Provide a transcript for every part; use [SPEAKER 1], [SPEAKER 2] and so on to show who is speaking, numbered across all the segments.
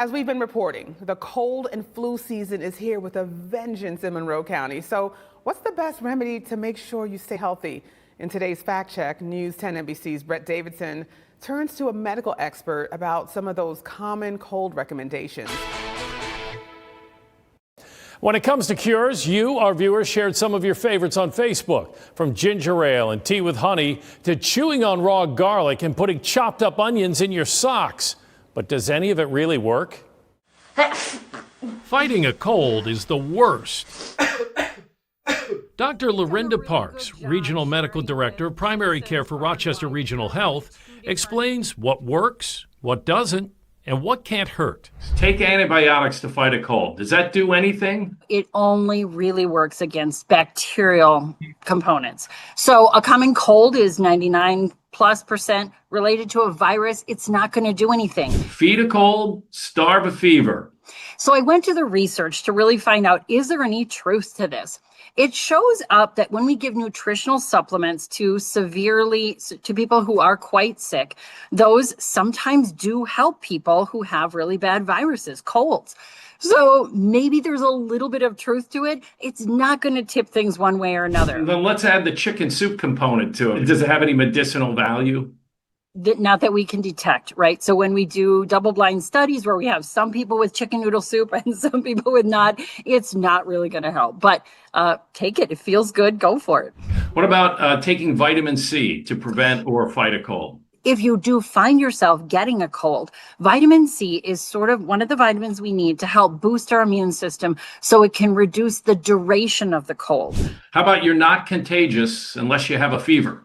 [SPEAKER 1] As we've been reporting, the cold and flu season is here with a vengeance in Monroe County. So what's the best remedy to make sure you stay healthy? In today's Fact Check, News 10 NBC's Brett Davidsen turns to a medical expert about some of those common cold recommendations.
[SPEAKER 2] When it comes to cures, you, our viewers, shared some of your favorites on Facebook. From ginger ale and tea with honey to chewing on raw garlic and putting chopped up onions in your socks. But does any of it really work? Fighting a cold is the worst. Dr. Lorinda Parks, Regional Medical Director of Primary Care for Rochester Regional Health, explains what works, what doesn't, and what can't hurt.
[SPEAKER 3] Take antibiotics to fight a cold. Does that do anything?
[SPEAKER 4] It only really works against bacterial components. So a common cold is 99+% related to a virus. It's not going to do anything.
[SPEAKER 3] Feed a cold, starve a fever.
[SPEAKER 4] So I went to the research to really find out, is there any truth to this? It shows up that when we give nutritional supplements to people who are quite sick, those sometimes do help people who have really bad viruses, colds. So maybe there's a little bit of truth to it. It's not going to tip things one way or another.
[SPEAKER 3] Then let's add the chicken soup component to it. Does it have any medicinal value?
[SPEAKER 4] Not that we can detect, right? So when we do double-blind studies where we have some people with chicken noodle soup and some people with not, it's not really going to help. But take it. It feels good. Go for it.
[SPEAKER 3] What about taking vitamin C to prevent or fight a cold?
[SPEAKER 4] If you do find yourself getting a cold, vitamin C is sort of one of the vitamins we need to help boost our immune system so it can reduce the duration of the cold.
[SPEAKER 3] How about you're not contagious unless you have a fever?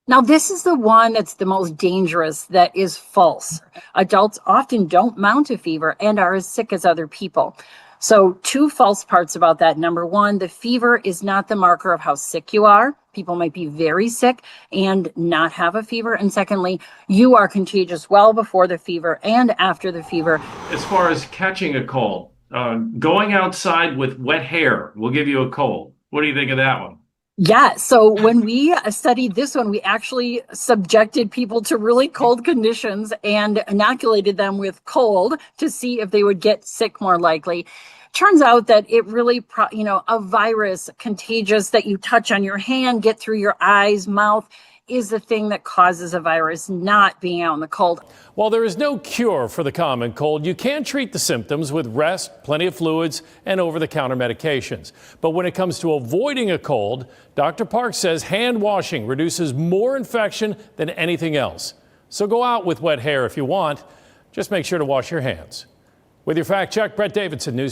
[SPEAKER 4] Now, this is the one that's the most dangerous, that is false. Adults often don't mount a fever and are as sick as other people. So two false parts about that. Number one, the fever is not the marker of how sick you are. People might be very sick and not have a fever. And secondly, you are contagious well before the fever and after the fever.
[SPEAKER 3] As far as catching a cold, going outside with wet hair will give you a cold. What do you think of that one?
[SPEAKER 4] Yeah, so when we studied this one, we actually subjected people to really cold conditions and inoculated them with cold to see if they would get sick more likely. Turns out that it really, a virus contagious that you touch on your hand, get through your eyes, mouth, is the thing that causes a virus, not being out in the cold.
[SPEAKER 2] While there is no cure for the common cold, you can treat the symptoms with rest, plenty of fluids, and over-the-counter medications. But when it comes to avoiding a cold, Dr. Parks says hand washing reduces more infection than anything else. So go out with wet hair if you want. Just make sure to wash your hands. With your fact check, Brett Davidsen, News 10.